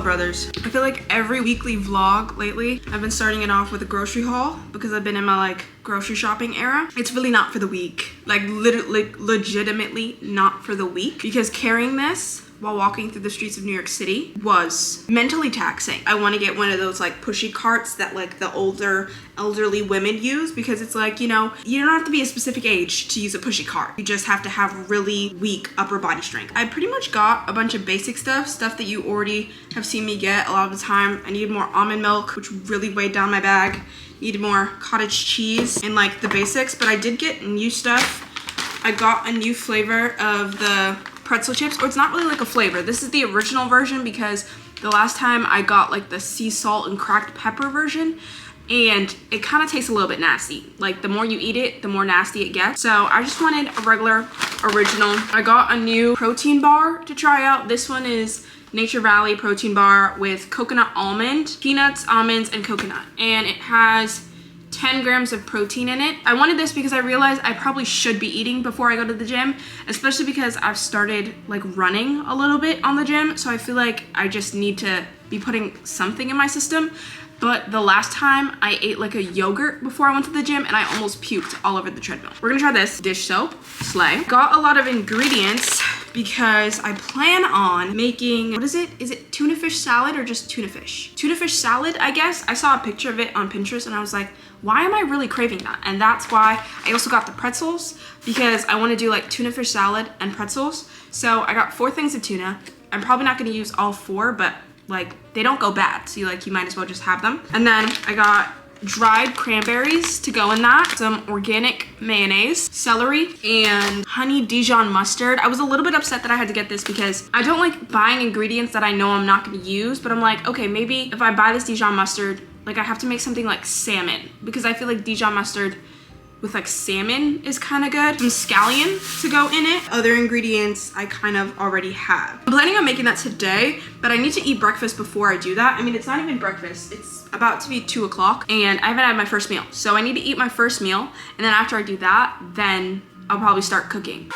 Brothers. I feel like every weekly vlog lately, I've been starting it off with a grocery haul because I've been in my like grocery shopping era. It's really not for the week. Like literally, legitimately not for the week, because carrying this while walking through the streets of New York City was mentally taxing. I want to get one of those like pushy carts that like the elderly women use, because it's like, you know, you don't have to be a specific age to use a pushy cart. You just have to have really weak upper body strength. I pretty much got a bunch of basic stuff that you already have seen me get a lot of the time. I needed more almond milk, which really weighed down my bag. Needed more cottage cheese and like the basics, but I did get new stuff. I got a new flavor of the pretzel chips, or it's not really like a flavor. This is the original version, because the last time I got like the sea salt and cracked pepper version, and it kind of tastes a little bit nasty. Like the more you eat it, the more nasty it gets. So I just wanted a regular original. I got a new protein bar to try out. This one is Nature Valley protein bar with coconut almond, peanuts, almonds, and coconut. And it has 10 grams of protein in it. I wanted this because I realized I probably should be eating before I go to the gym, especially because I've started like running a little bit on the gym. So I feel like I just need to be putting something in my system. But the last time I ate like a yogurt before I went to the gym, and I almost puked all over the treadmill. We're gonna try this dish soap, Slay. Got a lot of ingredients because I plan on making, what is it? Is it tuna fish salad or just tuna fish? Tuna fish salad, I guess. I saw a picture of it on Pinterest and I was like, why am I really craving that? And that's why I also got the pretzels, because I want to do like tuna fish salad and pretzels. So I got 4 things of tuna. I'm probably not going to use all 4, but like they don't go bad, so you might as well just have them. And then I got dried cranberries to go in that, some organic mayonnaise, celery, and honey Dijon mustard. I was a little bit upset that I had to get this because I don't like buying ingredients that I know I'm not going to use, but I'm like, okay, maybe if I buy this Dijon mustard, like I have to make something like salmon, because I feel like Dijon mustard with like salmon is kind of good. Some scallion to go in it. Other ingredients I kind of already have. I'm planning on making that today, but I need to eat breakfast before I do that. I mean, it's not even breakfast. It's about to be 2 o'clock and I haven't had my first meal. So I need to eat my first meal, and then after I do that, then I'll probably start cooking.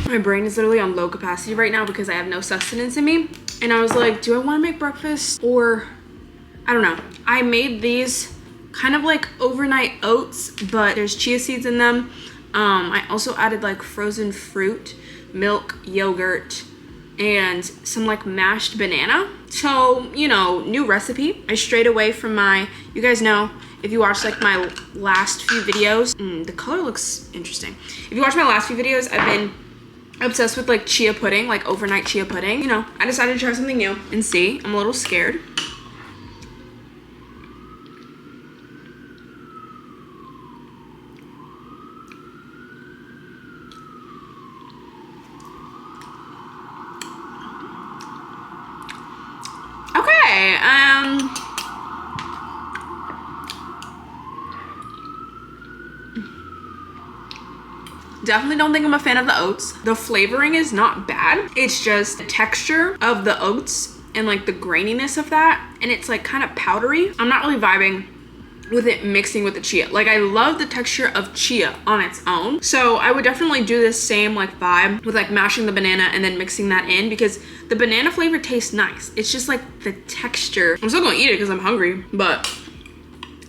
My brain is literally on low capacity right now because I have no sustenance in me. And I was like, do I want to make breakfast or I don't know. I made these kind of like overnight oats, but there's chia seeds in them. I also added like frozen fruit, milk, yogurt, and some like mashed banana. So, you know, new recipe. I strayed away from my, you guys know, if you watch like my last few videos, the color looks interesting. If you watch my last few videos, I've been obsessed with like chia pudding, like overnight chia pudding. You know, I decided to try something new and see. I'm a little scared. Okay, definitely don't think I'm a fan of the oats. The flavoring is not bad. It's just the texture of the oats and like the graininess of that. And it's like kind of powdery. I'm not really vibing with it mixing with the chia. Like I love the texture of chia on its own. So I would definitely do this same like vibe with like mashing the banana and then mixing that in, because the banana flavor tastes nice. It's just like the texture. I'm still gonna eat it because I'm hungry, but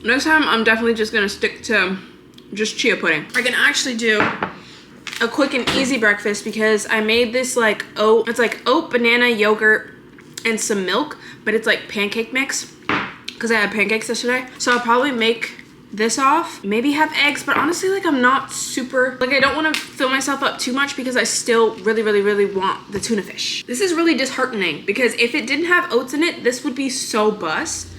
next time I'm definitely just gonna stick to just chia pudding. I can actually do a quick and easy breakfast because I made this like oat, it's like oat, banana, yogurt, and some milk, but it's like pancake mix because I had pancakes yesterday. So I'll probably make this off, maybe have eggs, but honestly, like, I'm not super, like, I don't want to fill myself up too much because I still really want the tuna fish. This is really disheartening because if it didn't have oats in it, this would be so bust.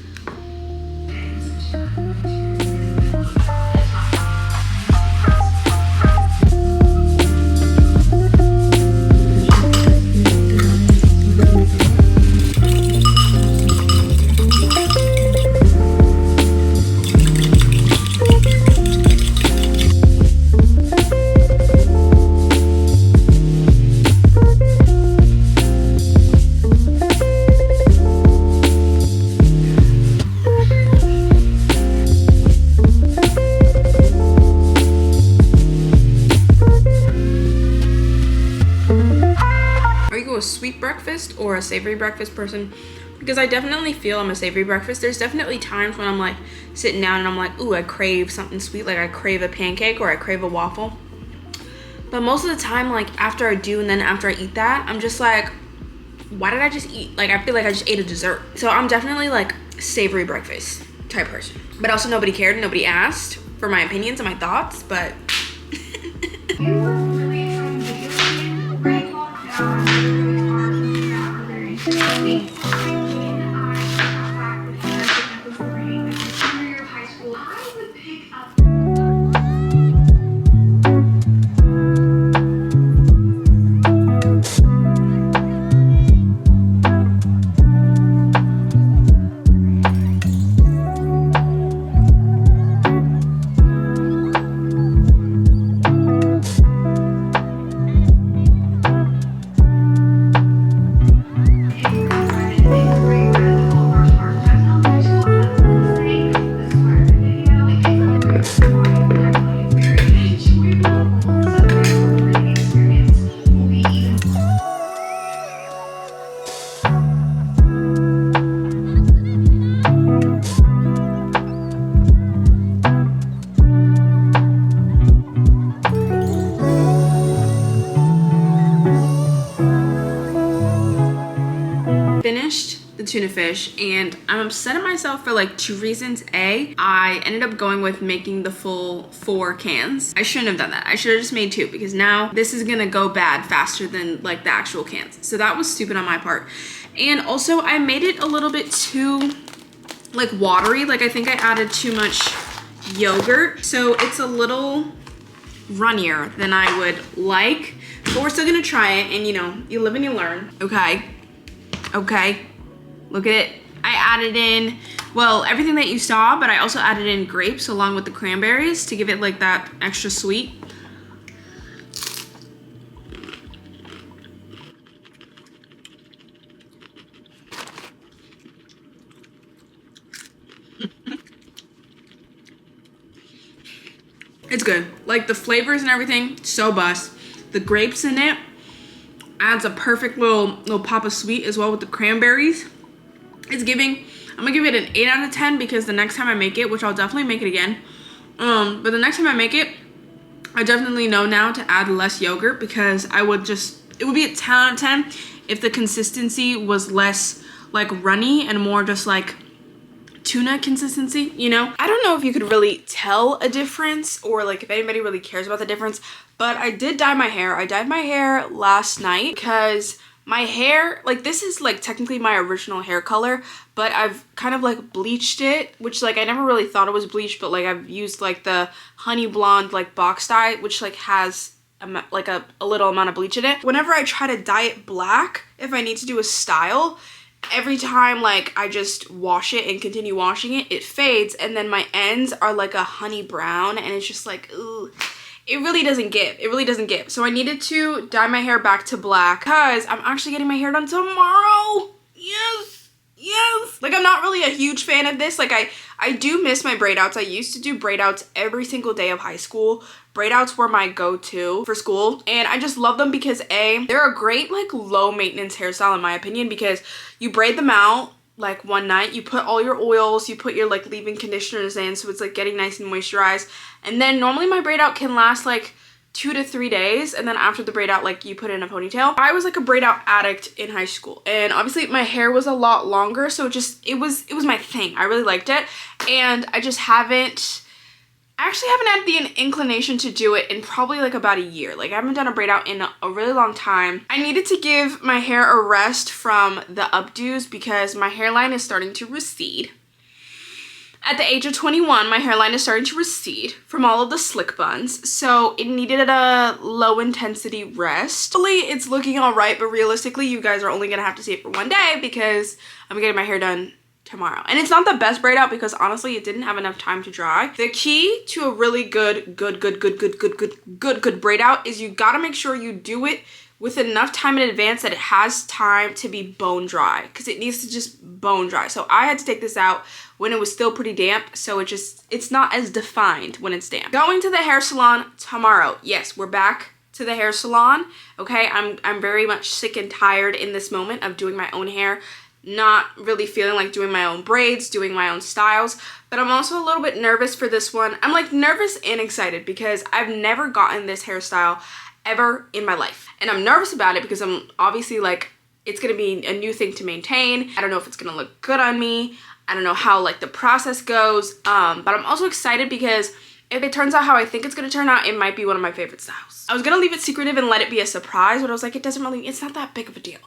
A sweet breakfast or a savory breakfast person? Because I definitely feel I'm a savory breakfast. There's definitely times when I'm like sitting down and I'm like, ooh, I crave something sweet, like I crave a pancake or I crave a waffle. But most of the time, like after I do and then after I eat that, I'm just like, why did I just eat? Like I feel like I just ate a dessert. So I'm definitely like savory breakfast type person. But also nobody cared, nobody asked for my opinions and my thoughts, but finished the tuna fish and I'm upset at myself for like 2 reasons. I ended up going with making the full 4 cans. I shouldn't have done that. I should have just made 2 because now this is gonna go bad faster than like the actual cans. So that was stupid on my part. And also I made it a little bit too like watery. Like I think I added too much yogurt. So it's a little runnier than I would like. But we're still gonna try it and you know, you live and you learn. Okay, look at it. I added in, well, everything that you saw, but I also added in grapes along with the cranberries to give it like that extra sweet. It's good. Like the flavors and everything, so bust. The grapes in it adds a perfect little pop of sweet as well with the cranberries. It's giving, I'm gonna give it an 8 out of 10 because the next time I make it, which I'll definitely make it again, but the next time I make it, I definitely know now to add less yogurt because I would just, it would be a 10 out of 10 if the consistency was less like runny and more just like tuna consistency, you know? I don't know if you could really tell a difference or like if anybody really cares about the difference, but I did dye my hair. I dyed my hair last night because my hair, like this is like technically my original hair color, but I've kind of like bleached it, which like I never really thought it was bleached, but like I've used like the honey blonde like box dye, which like has like a little amount of bleach in it. Whenever I try to dye it black, if I need to do a style, every time like I just wash it and continue washing it, it fades and then my ends are like a honey brown and it's just like, ooh. It really doesn't give. It really doesn't give. So I needed to dye my hair back to black because I'm actually getting my hair done tomorrow. Yes. Yes. Like I'm not really a huge fan of this. Like I do miss my braid outs. I used to do braid outs every single day of high school. Braid outs were my go-to for school and I just love them because A, they're a great like low maintenance hairstyle in my opinion because you braid them out like one night, you put all your oils, you put your like leave-in conditioners in so it's like getting nice and moisturized, and then normally my braid out can last like 2 to 3 days, and then after the braid out like you put in a ponytail. I was like a braid out addict in high school and obviously my hair was a lot longer, so it was my thing. I really liked it and I just haven't I actually haven't had the inclination to do it in probably like about a year. Like I haven't done a braid out in a really long time. I needed to give my hair a rest from the updos because my hairline is starting to recede. At the age of 21, my hairline is starting to recede from all of the slick buns, so it needed a low intensity rest. Hopefully it's looking all right, but realistically you guys are only gonna have to see it for one day because I'm getting my hair done tomorrow. And it's not the best braid out because honestly it didn't have enough time to dry. The key to a really good braid out is you gotta make sure you do it with enough time in advance that it has time to be bone dry, because it needs to just bone dry. So I had to take this out when it was still pretty damp, so it's not as defined when it's damp. Going to the hair salon tomorrow. Yes, we're back to the hair salon. Okay, I'm very much sick and tired in this moment of doing my own hair, not really feeling like doing my own braids, doing my own styles, but I'm also a little bit nervous for this one. I'm like nervous and excited because I've never gotten this hairstyle ever in my life. And I'm nervous about it because I'm obviously like, it's gonna be a new thing to maintain. I don't know if it's gonna look good on me. I don't know how like the process goes. But I'm also excited because if it turns out how I think it's gonna turn out, it might be one of my favorite styles. I was gonna leave it secretive and let it be a surprise, but I was like, it's not that big of a deal.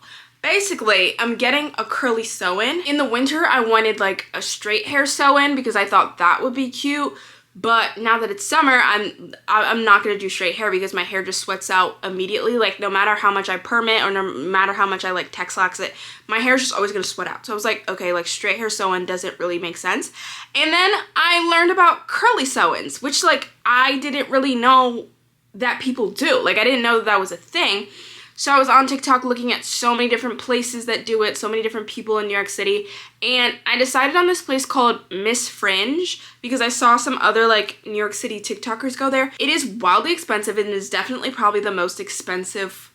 Basically, I'm getting a curly sew-in. In the winter, I wanted like a straight hair sew-in because I thought that would be cute. But now that it's summer, I'm not gonna do straight hair because my hair just sweats out immediately. Like no matter how much I perm it or no matter how much I like Texlax it, my hair's just always gonna sweat out. So I was like, okay, like straight hair sew-in doesn't really make sense. And then I learned about curly sew-ins, which like I didn't really know that people do. Like I didn't know that was a thing. So I was on TikTok looking at so many different places that do it, so many different people in New York City, and I decided on this place called Miss Fringe because I saw some other like New York City TikTokers go there. It is wildly expensive and it is definitely probably the most expensive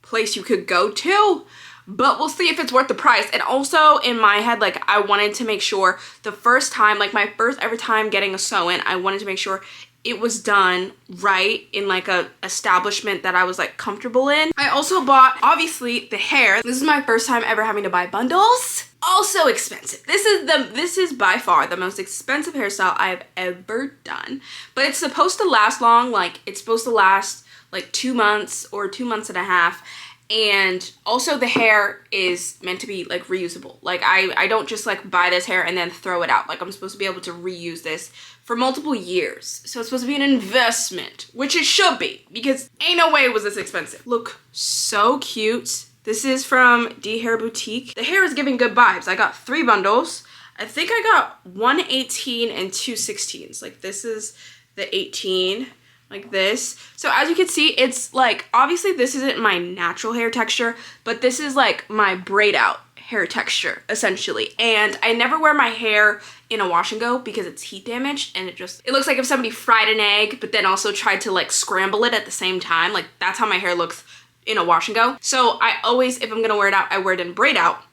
place you could go to, but we'll see if it's worth the price. And also in my head, like I wanted to make sure the first time, like my first ever time getting a sew-in, I wanted to make sure it was done right in like a establishment that I was like comfortable in. I also bought obviously the hair. This is my first time ever having to buy bundles. Also expensive. This is by far the most expensive hairstyle I've ever done. But it's supposed to last long. Like it's supposed to last like 2 months or 2 months and a half. And also the hair is meant to be like reusable. Like I don't just like buy this hair and then throw it out. Like I'm supposed to be able to reuse this for multiple years. So it's supposed to be an investment, which it should be because ain't no way it was this expensive. Look so cute. This is from D Hair Boutique. The hair is giving good vibes. I got 3 bundles. I think I got 1 18 and 2 16s. Like this is the 18. Like this. So as you can see, it's like, obviously this isn't my natural hair texture, but this is like my braid out hair texture essentially. And I never wear my hair in a wash and go because it's heat damaged and it looks like if somebody fried an egg but then also tried to like scramble it at the same time. Like that's how my hair looks in a wash and go. So I always, if I'm gonna wear it out, I wear it in braid out.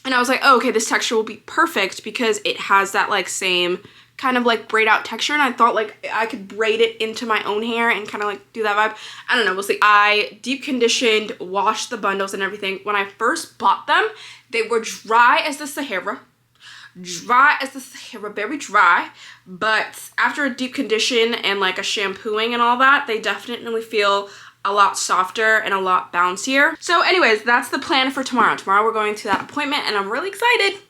And I was like, oh, okay, this texture will be perfect because it has that like same kind of like braid out texture, and I thought like I could braid it into my own hair and kind of like do that vibe. I don't know, we'll see. I deep conditioned, washed the bundles and everything. When I first bought them, they were dry as the Sahara. Very dry. But after a deep condition and like a shampooing and all that, they definitely feel a lot softer and a lot bouncier. So anyways, that's the plan for tomorrow. Tomorrow we're going to that appointment and I'm really excited.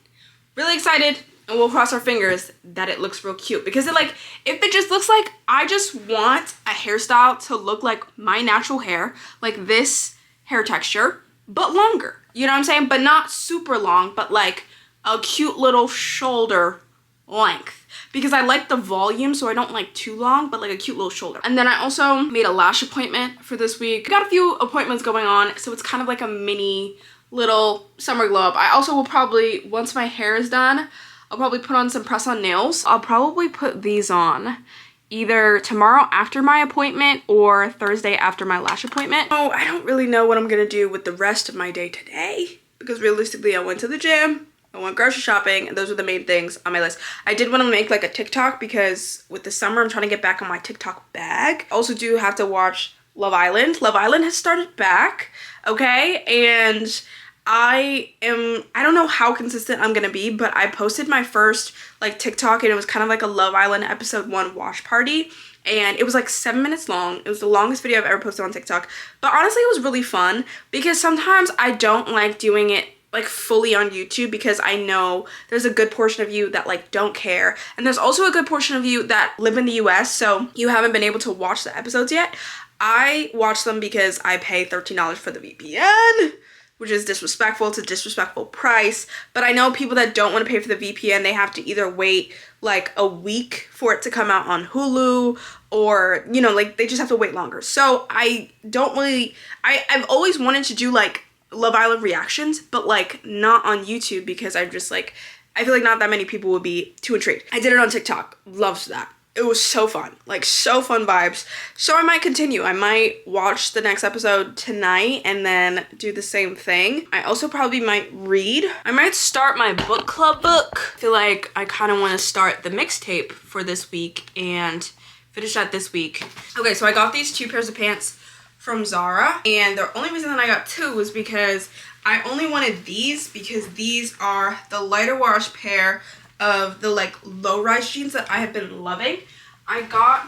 Really excited. And we'll cross our fingers that it looks real cute because if it just looks like, I just want a hairstyle to look like my natural hair, like this hair texture, but longer. You know what I'm saying? But not super long, but like a cute little shoulder length because I like the volume, so I don't like too long, but like a cute little shoulder. And then I also made a lash appointment for this week. Got a few appointments going on, so it's kind of like a mini little summer glow up. I also will probably, once my hair is done, I'll probably put on some press-on nails. I'll probably put these on either tomorrow after my appointment or Thursday after my lash appointment. Oh, I don't really know what I'm gonna do with the rest of my day today because realistically I went to the gym, I went grocery shopping, and those were the main things on my list. I did want to make like a TikTok because with the summer I'm trying to get back on my TikTok bag. I also do have to watch Love Island. Love Island has started back, okay? And I don't know how consistent I'm gonna be, but I posted my first like TikTok, and it was kind of like a Love Island episode 1 watch party, and it was like 7 minutes long. It was the longest video I've ever posted on TikTok, but honestly it was really fun because sometimes I don't like doing it like fully on YouTube because I know there's a good portion of you that like don't care, and there's also a good portion of you that live in the US, so you haven't been able to watch the episodes yet. I watch them because I pay $13 for the VPN, which is disrespectful. It's a disrespectful price, but I know people that don't want to pay for the VPN, they have to either wait like a week for it to come out on Hulu, or you know, like they just have to wait longer. So I don't really, I've always wanted to do like Love Island reactions, but like not on YouTube because I just like, I feel like not that many people would be too intrigued. I did it on TikTok, loved that. It was so fun, like so fun vibes. So I might continue. I might watch the next episode tonight and then do the same thing. I also probably might read. I might start my book club book. I feel like I kind of want to start the mixtape for this week and finish that this week. Okay, so I got these 2 pairs of pants from Zara, and the only reason that I got 2 was because I only wanted these because these are the lighter wash pair of the like low-rise jeans that I have been loving. I got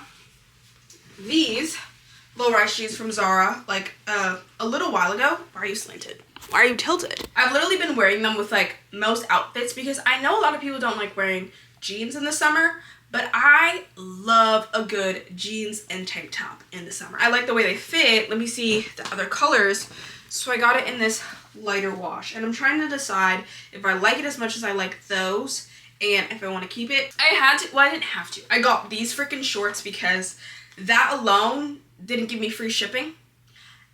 these low-rise jeans from Zara like a little while ago. Why are you slanted? Why are you tilted? I've literally been wearing them with like most outfits because I know a lot of people don't like wearing jeans in the summer, but I love a good jeans and tank top in the summer. I like the way they fit. Let me see the other colors. So I got it in this lighter wash, and I'm trying to decide if I like it as much as I like those and if I want to keep it. I didn't have to. I got these freaking shorts because that alone didn't give me free shipping,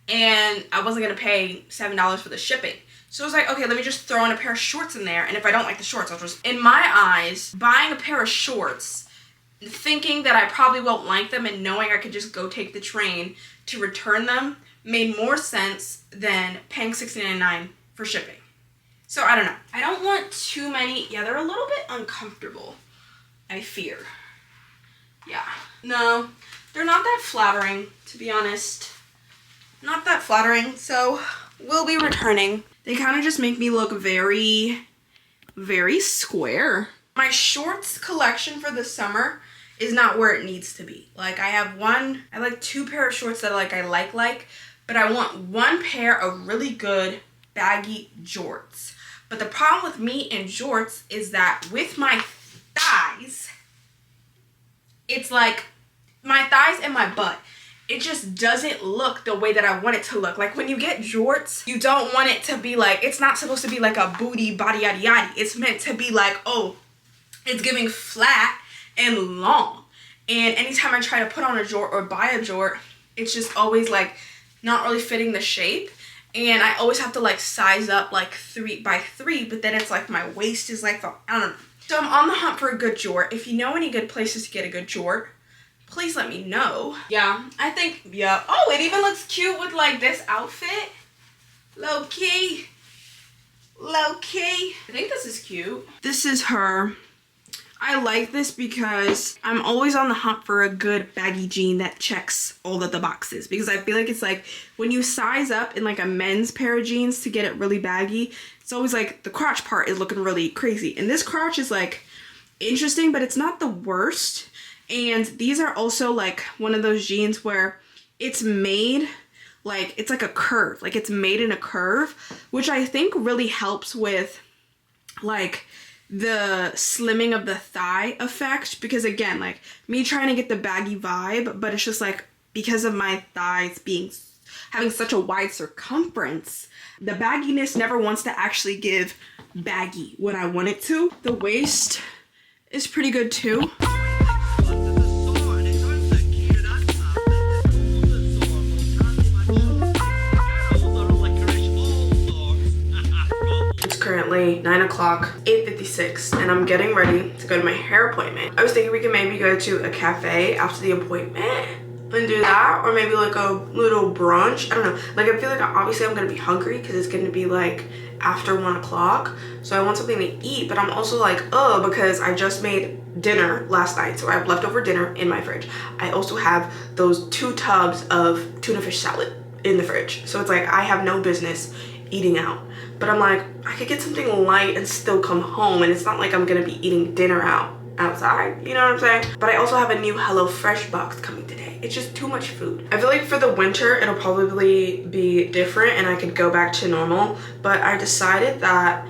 and I wasn't gonna pay $7 for the shipping. So I was like, okay, let me just throw in a pair of shorts in there, and if I don't like the shorts, I'll just, in my eyes, buying a pair of shorts, thinking that I probably won't like them and knowing I could just go take the train to return them made more sense than paying $69.99 for shipping. So I don't know. I don't want too many. Yeah, they're a little bit uncomfortable, I fear. Yeah. No, they're not that flattering, to be honest. Not that flattering, so we'll be returning. They kind of just make me look very, very square. My shorts collection for the summer is not where it needs to be. Like I like 2 pair of shorts that I like, but I want 1 pair of really good baggy jorts. But the problem with me and jorts is that with my thighs, it's like my thighs and my butt, it just doesn't look the way that I want it to look. Like when you get jorts, you don't want it to be like, it's not supposed to be like a booty body yaddy yaddy. It's meant to be like, oh, it's giving flat and long. And anytime I try to put on a jort or buy a jort, it's just always like not really fitting the shape. And I always have to like size up like 3 by 3, but then it's like my waist is like, I don't know. So I'm on the hunt for a good jort. If you know any good places to get a good jort, please let me know. Yeah, I think, yeah. Oh, it even looks cute with like this outfit. Low key. Low key. I think this is cute. This is her. I like this because I'm always on the hunt for a good baggy jean that checks all of the boxes, because I feel like it's like when you size up in like a men's pair of jeans to get it really baggy, it's always like the crotch part is looking really crazy, and this crotch is like interesting, but it's not the worst. And these are also like one of those jeans where it's made like, it's like a curve, like it's made in a curve, which I think really helps with like the slimming of the thigh effect, because again, like me trying to get the baggy vibe, but it's just like because of my thighs having such a wide circumference, the bagginess never wants to actually give baggy what I want it to. The waist is pretty good too. Currently 9 o'clock, 8:56, and I'm getting ready to go to my hair appointment. I was thinking we could maybe go to a cafe after the appointment and do that, or maybe like a little brunch. I don't know. Like I feel like obviously I'm gonna be hungry because it's gonna be like after 1 o'clock, so I want something to eat. But I'm also like, oh, because I just made dinner last night, so I have leftover dinner in my fridge. I also have those 2 tubs of tuna fish salad in the fridge, so it's like I have no business eating out. But I'm like, I could get something light and still come home, and it's not like I'm gonna be eating dinner outside, you know what I'm saying? But I also have a new HelloFresh box coming today. It's just too much food. I feel like for the winter, it'll probably be different and I could go back to normal, but I decided that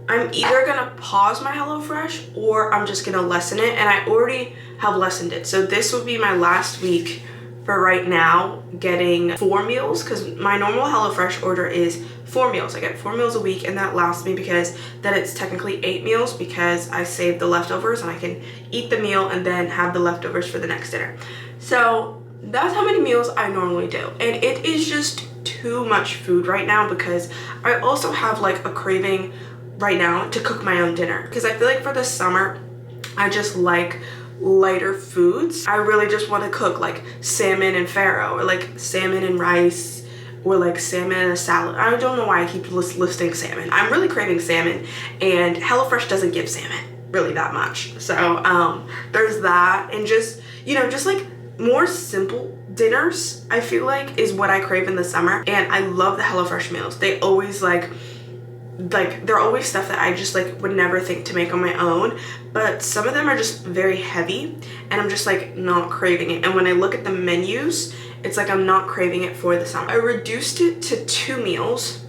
I'm either gonna pause my HelloFresh or I'm just gonna lessen it, and I already have lessened it. So this will be my last week for right now getting 4 meals, because my normal HelloFresh order is 4 meals. I get 4 meals a week, and that lasts me because then it's technically 8 meals because I save the leftovers and I can eat the meal and then have the leftovers for the next dinner. So that's how many meals I normally do, and it is just too much food right now because I also have like a craving right now to cook my own dinner, because I feel like for the summer I just like lighter foods. I really just want to cook like salmon and farro, or like salmon and rice, or like salmon and a salad. I don't know why I keep listing salmon. I'm really craving salmon, and HelloFresh doesn't give salmon really that much. So there's that, and just, you know, just like more simple dinners I feel like is what I crave in the summer. And I love the HelloFresh meals. They always like they're always stuff that I just like would never think to make on my own, but some of them are just very heavy and I'm just like not craving it. And when I look at the menus, it's like I'm not craving it for the summer. I reduced it to 2 meals.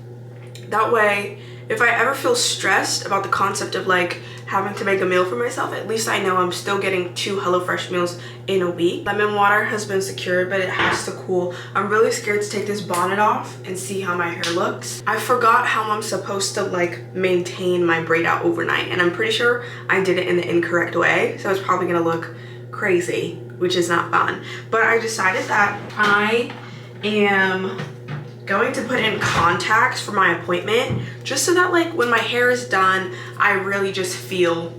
That way, if I ever feel stressed about the concept of like having to make a meal for myself, at least I know I'm still getting 2 HelloFresh meals in a week. Lemon water has been secured, but it has to cool. I'm really scared to take this bonnet off and see how my hair looks. I forgot how I'm supposed to like maintain my braid out overnight, and I'm pretty sure I did it in the incorrect way, so it's probably gonna look crazy, which is not fun. But I decided that I am going to put in contacts for my appointment, just so that like when my hair is done, I really just feel,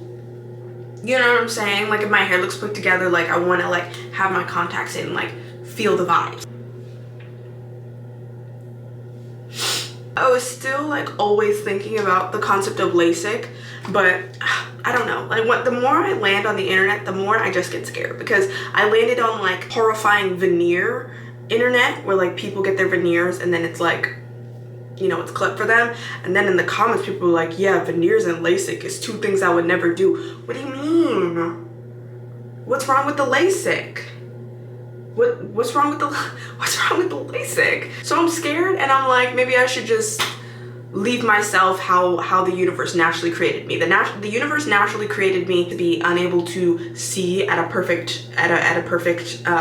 you know what I'm saying? Like if my hair looks put together, like I want to like have my contacts in, like feel the vibes. I was still like always thinking about the concept of LASIK, but I don't know, like the more I land on the internet, the more I just get scared, because I landed on like horrifying veneer internet where like people get their veneers and then it's like, you know, it's clipped for them, and then in the comments people are like, yeah, veneers and LASIK is 2 things I would never do. What do you mean? What's wrong with the LASIK? What's wrong with the LASIK? So I'm scared, and I'm like, maybe I should just leave myself how the universe naturally created me. The universe naturally created me to be unable to see at a perfect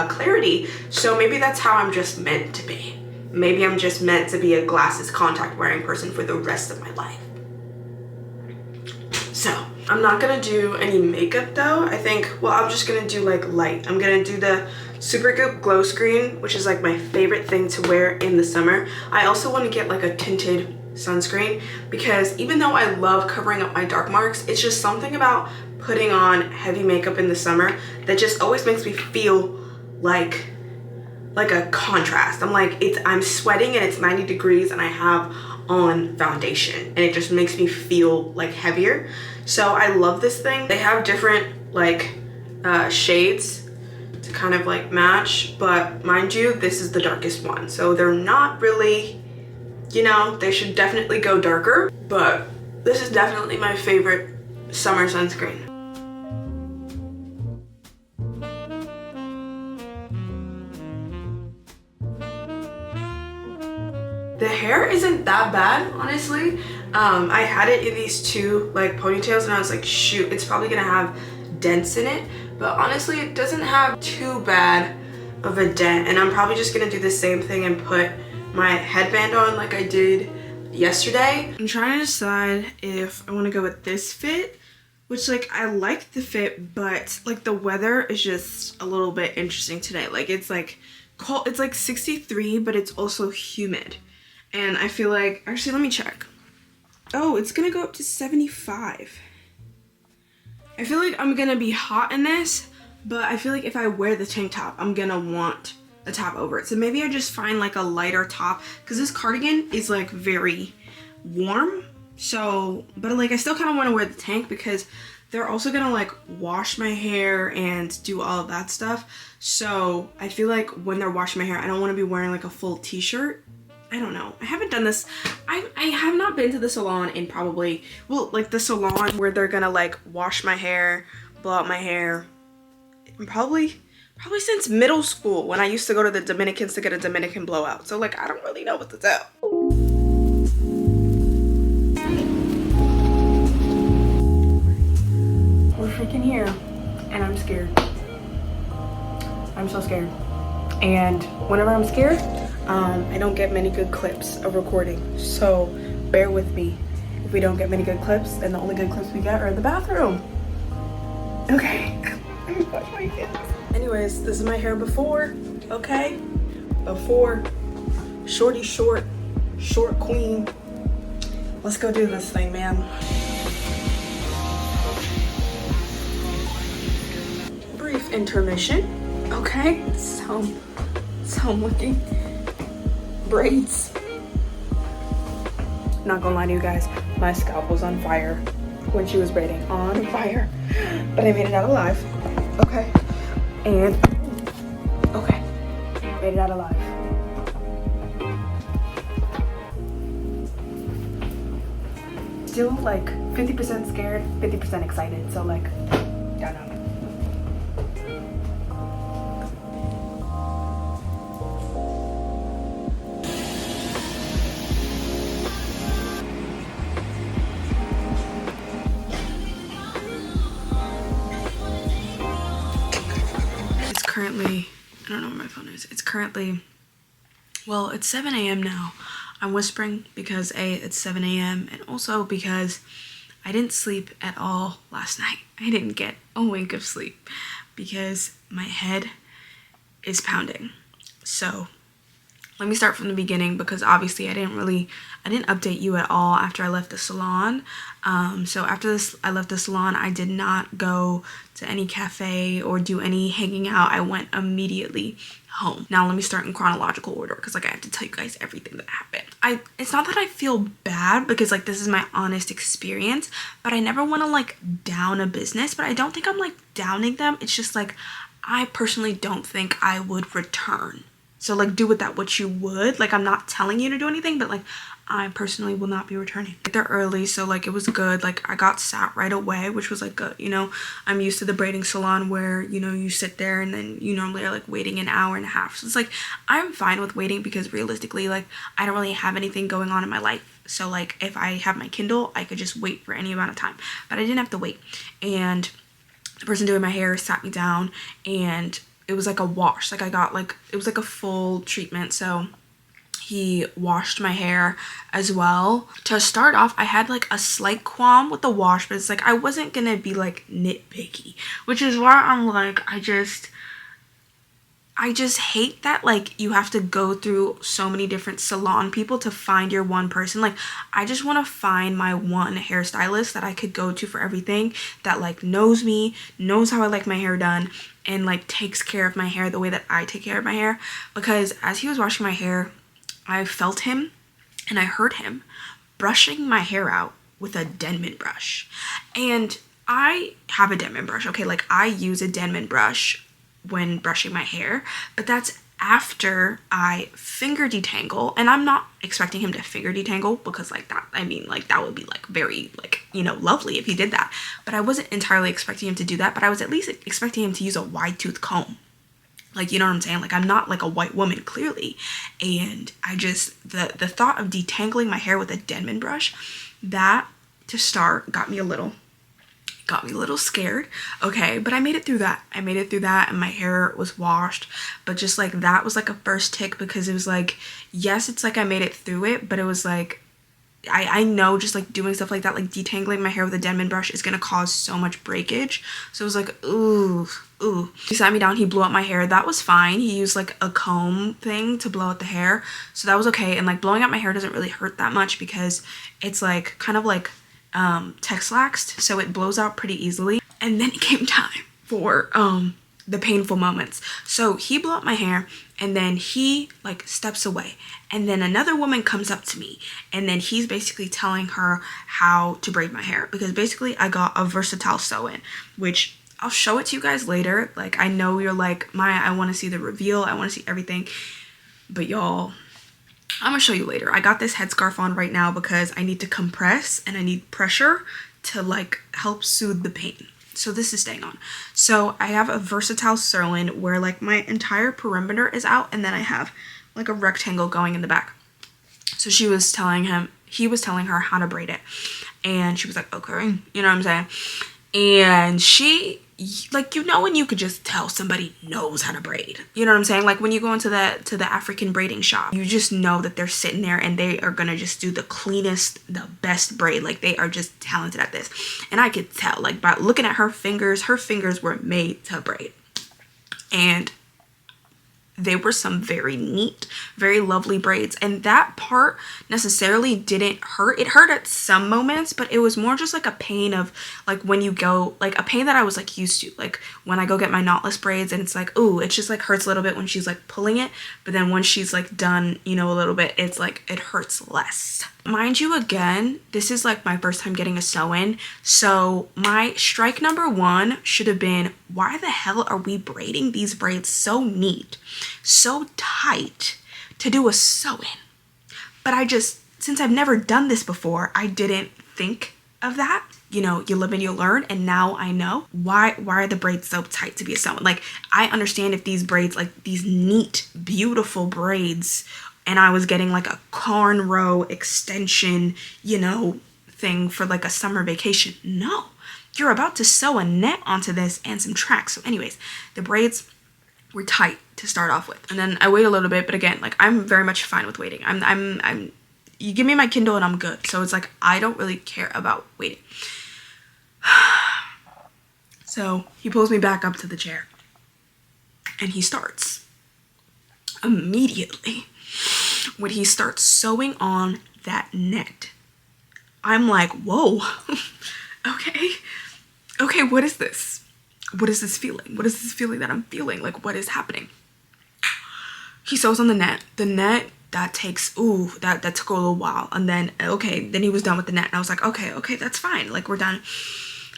clarity. So maybe that's how I'm just meant to be. Maybe I'm just meant to be a glasses contact wearing person for the rest of my life. So I'm not gonna do any makeup though. I think, well, I'm just gonna do like light. I'm gonna do the Supergoop Glow Screen, which is like my favorite thing to wear in the summer. I also want to get like a tinted sunscreen, because even though I love covering up my dark marks, it's just something about putting on heavy makeup in the summer that just always makes me feel like a contrast. I'm like, I'm sweating and it's 90 degrees and I have on foundation, and it just makes me feel like heavier. So I love this thing. They have different like shades to kind of like match, but mind you, this is the darkest one, so they're not really, you know, they should definitely go darker, but this is definitely my favorite summer sunscreen. The hair isn't that bad, honestly. I had it in these 2 like ponytails, and I was like, shoot, it's probably gonna have dents in it, but honestly it doesn't have too bad of a dent, and I'm probably just gonna do the same thing and put my headband on like I did yesterday. I'm trying to decide if I want to go with this fit, which like I like the fit, but like the weather is just a little bit interesting today. Like it's like cold, it's like 63, but it's also humid, and I feel like, actually let me check. Oh, it's gonna go up to 75. I feel like I'm gonna be hot in this, but I feel like if I wear the tank top, I'm gonna want a top over it. So maybe I just find like a lighter top, because this cardigan is like very warm. So, but like I still kind of want to wear the tank because they're also gonna like wash my hair and do all of that stuff. So I feel like when they're washing my hair, I don't want to be wearing like a full t-shirt I don't know. I haven't done this. I have not been to the salon in probably, well, like the salon where they're gonna like wash my hair, blow out my hair, and probably since middle school when I used to go to the Dominicans to get a Dominican blowout. So like, I don't really know what to tell. We're freaking here and I'm scared. I'm so scared. And whenever I'm scared, I don't get many good clips of recording. So bear with me. If we don't get many good clips, then the only good clips we get are in the bathroom. Okay. Let me wash my hands. Anyways, this is my hair before, okay? Before. Short queen. Let's go do this thing, man. Brief intermission. Okay, so I'm looking. Braids. Not gonna lie to you guys, my scalp was on fire when she was braiding. On fire. But I made it out alive. Okay. And okay. Made it out alive. Still like 50% scared, 50% excited. So like, I don't know. Currently, I don't know where my phone is. It's currently, well, it's 7 a.m. now. I'm whispering because A, it's 7 a.m. and also because I didn't sleep at all last night. I didn't get a wink of sleep because my head is pounding. So let me start from the beginning because obviously I didn't update you at all after I left the salon. So after this, I left the salon, I did not go to any cafe or do any hanging out. I went immediately home. Now let me start in chronological order because like I have to tell you guys everything that happened. It's not that I feel bad because like this is my honest experience, but I never want to like down a business, but I don't think I'm like downing them. It's just like, I personally don't think I would return. So like do with that what you would. Like I'm not telling you to do anything, but like I personally will not be returning. They're early, so like it was good. Like I got sat right away, which was like good. You know, I'm used to the braiding salon where, you know, you sit there and then you normally are like waiting an hour and a half. So it's like I'm fine with waiting because realistically like I don't really have anything going on in my life. So like if I have my Kindle, I could just wait for any amount of time. But I didn't have to wait. And the person doing my hair sat me down and it was like a wash. Like I got like, it was like a full treatment. So he washed my hair as well. To start off, I had like a slight qualm with the wash, but it's like I wasn't gonna be like nitpicky, which is why I'm like, I just hate that like you have to go through so many different salon people to find your one person. Like I just want to find my one hairstylist that I could go to for everything, that like knows me, knows how I like my hair done, and like takes care of my hair the way that I take care of my hair. Because as he was washing my hair, I felt him and I heard him brushing my hair out with a Denman brush. And I have a Denman brush, okay? Like I use a Denman brush when brushing my hair, but that's after I finger detangle. And I'm not expecting him to finger detangle because like that, I mean like that would be like very like, you know, lovely if he did that. But I wasn't entirely expecting him to do that, but I was at least expecting him to use a wide tooth comb. Like, you know what I'm saying? Like, I'm not like a white woman, clearly. And I just, the thought of detangling my hair with a Denman brush, that to start got me a little scared. Okay, but I made it through that. And my hair was washed. But just like that was like a first tick because it was like, yes, it's like I made it through it, but it was like, I know just like doing stuff like that, like detangling my hair with a Denman brush is gonna cause so much breakage. So it was like, ooh. He sat me down, he blew out my hair. That was fine. He used like a comb thing to blow out the hair. So that was okay. And like blowing out my hair doesn't really hurt that much because it's like kind of like Texlaxed. So it blows out pretty easily. And then it came time for the painful moments. So he blew out my hair and then he like steps away. And then another woman comes up to me and then he's basically telling her how to braid my hair because basically I got a versatile sew-in, which I'll show it to you guys later. Like I know you're like, Maya, I want to see the reveal. I want to see everything. But y'all, I'm gonna show you later. I got this headscarf on right now because I need to compress and I need pressure to like help soothe the pain. So this is staying on. So I have a versatile sirloin where like my entire perimeter is out, and then I have like a rectangle going in the back. So he was telling her how to braid it, and she was like, okay, you know what I'm saying? And she, like, you know, when you could just tell somebody knows how to braid, you know what I'm saying? Like when you go into the African braiding shop, you just know that they're sitting there and they are gonna just do the cleanest, the best braid. Like they are just talented at this. And I could tell, like, by looking at her fingers were made to braid. And they were some very neat, very lovely braids, and that part necessarily didn't hurt. It hurt at some moments, but it was more just like a pain of like when you go, like a pain that I was like used to, like when I go get my knotless braids, and it's like, ooh, it just like hurts a little bit when she's like pulling it, but then when she's like done, you know, a little bit, it's like it hurts less. Mind you, again, this is like my first time getting a sew-in, so my strike number one should have been, why the hell are we braiding these braids so neat, so tight to do a sew-in? But I just, since I've never done this before, I didn't think of that. You know, you live and you learn, and now I know why are the braids so tight to be a sew-in. Like, I understand if these braids, like these neat, beautiful braids, and I was getting like a cornrow extension, you know, thing for like a summer vacation. No, you're about to sew a net onto this and some tracks. So anyways, the braids were tight to start off with, and then I wait a little bit. But again, like, I'm very much fine with waiting. I'm you give me my Kindle and I'm good. So it's like, I don't really care about waiting. So he pulls me back up to the chair and he starts immediately. When he starts sewing on that net, I'm like, whoa, okay, what is this? What is this feeling? What is this feeling that I'm feeling? Like, what is happening? He sews on the net. The net, that takes, that took a little while. And then, okay, then he was done with the net. And I was like, okay, that's fine. Like, we're done.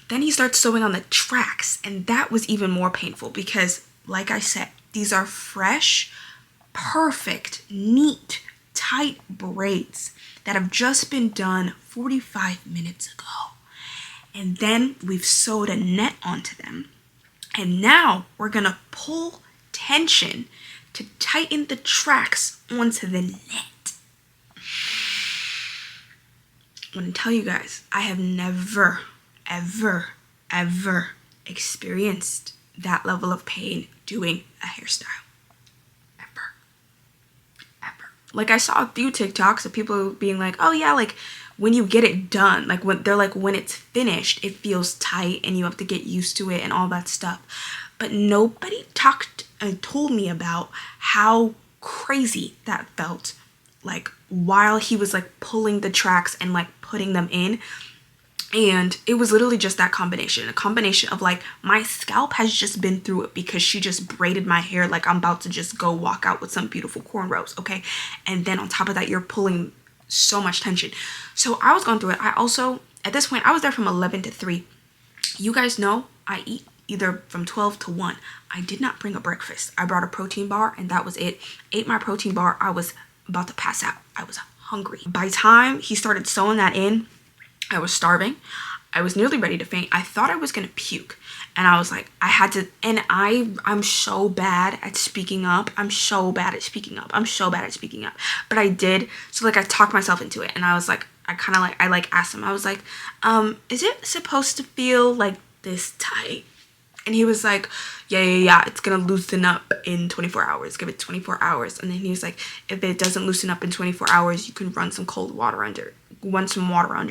Then he starts sewing on the tracks. And that was even more painful because, like I said, these are fresh, perfect, neat, tight braids that have just been done 45 minutes ago. And then we've sewed a net onto them. And now we're gonna pull tension to tighten the tracks onto the net. I'm gonna tell you guys, I have never, ever experienced that level of pain doing a hairstyle. Like, I saw a few TikToks of people being like, oh yeah, like when you get it done, like when they're like, when it's finished, it feels tight and you have to get used to it and all that stuff. But nobody talked and told me about how crazy that felt, like while he was like pulling the tracks and like putting them in. And it was literally just that combination, a combination of like, my scalp has just been through it because she just braided my hair like I'm about to just go walk out with some beautiful cornrows, okay? And then on top of that, you're pulling so much tension. So I was going through it. I also, at this point, I was there from 11 to 3. You guys know I eat either from 12 to 1. I did not bring a breakfast. I brought a protein bar and that was it. Ate my protein bar. I was about to pass out. I was hungry. By the time he started sewing that in, I was starving. I was nearly ready to faint. I thought I was gonna puke. And I was like, I had to, and I'm so bad at speaking up. I'm so bad at speaking up. But I did. So like, I talked myself into it. And I was like, I asked him, I was like, is it supposed to feel like this tight? And he was like, yeah, it's gonna loosen up in 24 hours. Give it 24 hours. And then he was like, if it doesn't loosen up in 24 hours, you can run some water under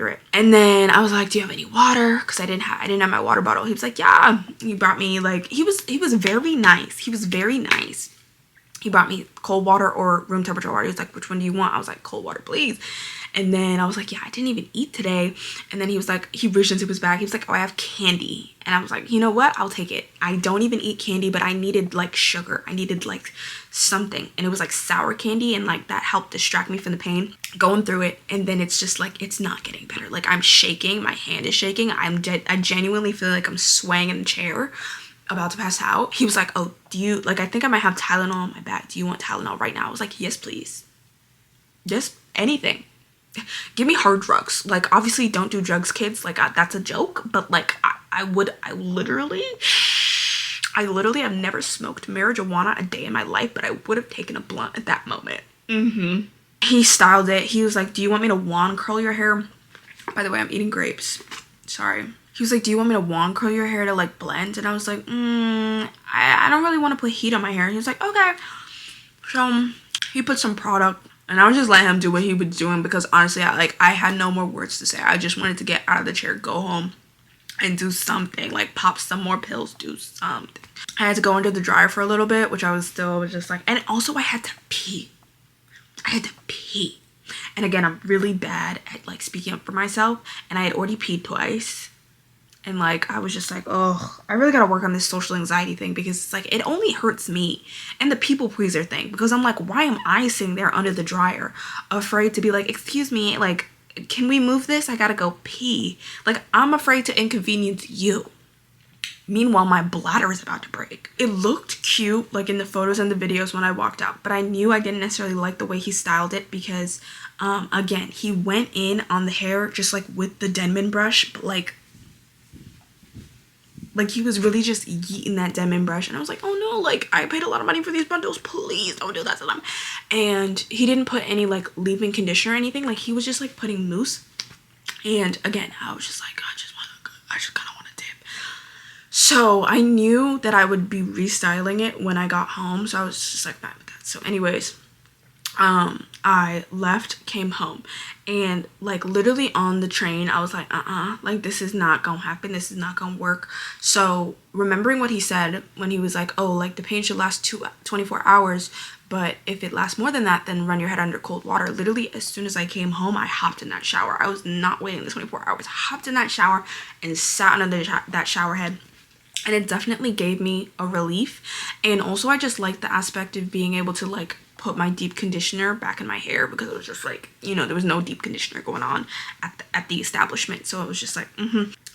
it. And then I was like, do you have any water? Because I didn't have my water bottle. He was like, yeah. He brought me, like, he was very nice. He brought me cold water or room temperature water. He was like, which one do you want? I was like, cold water, please. And then I was like, yeah, I didn't even eat today. And then he was like, he reached into his bag. He was like, oh, I have candy. And I was like, you know what? I'll take it. I don't even eat candy, but I needed like sugar. I needed like something. And it was like sour candy. And like that helped distract me from the pain. Going through it. And then it's just like, it's not getting better. Like, I'm shaking. My hand is shaking. I genuinely feel like I'm swaying in the chair, about to pass out. He was like, oh, do you, like, I think I might have Tylenol in my bag. Do you want Tylenol right now? I was like, yes, please. Just anything. Give me hard drugs. Like, obviously don't do drugs, kids. Like, that's a joke, but like I literally have never smoked marijuana a day in my life, but I would have taken a blunt at that moment. He styled it. He was like, do you want me to wand curl your hair? By the way, I'm eating grapes. Sorry. He was like, do you want me to wand curl your hair to like blend? And I was like, I don't really want to put heat on my hair. He was like, okay. So he put some product, and I was just letting him do what he was doing, because honestly, I had no more words to say. I just wanted to get out of the chair, go home, and do something, like pop some more pills, do something. I had to go under the dryer for a little bit, which I was just like, and also I had to pee. And again, I'm really bad at like speaking up for myself, and I had already peed twice. And like, I was just like, oh, I really gotta work on this social anxiety thing, because it's like, it only hurts me. And the people pleaser thing, because I'm like, why am I sitting there under the dryer afraid to be like, excuse me, like, can we move this? I gotta go pee. Like, I'm afraid to inconvenience you. Meanwhile, my bladder is about to break. It looked cute, like in the photos and the videos when I walked out, but I knew I didn't necessarily like the way he styled it, because again, he went in on the hair just like with the Denman brush, but like he was really just yeeting that Denman brush. And I was like, oh no, like, I paid a lot of money for these bundles, please don't do that to them. And he didn't put any like leave-in conditioner or anything. Like, he was just like putting mousse. And again, I was just like, I just kind of want to dip. So I knew that I would be restyling it when I got home, so I was just like, fine with that. So anyways, I left, came home, and like literally on the train, I was like, like, this is not gonna happen, this is not gonna work. So remembering what he said when he was like, oh, like, the pain should last 24 hours, but if it lasts more than that, then run your head under cold water. Literally, as soon as I came home, I hopped in that shower. I was not waiting the 24 hours. hopped in that shower and sat under that shower head. And it definitely gave me a relief. And also, I just liked the aspect of being able to like put my deep conditioner back in my hair, because it was just like, you know, there was no deep conditioner going on at the establishment. So it was just like,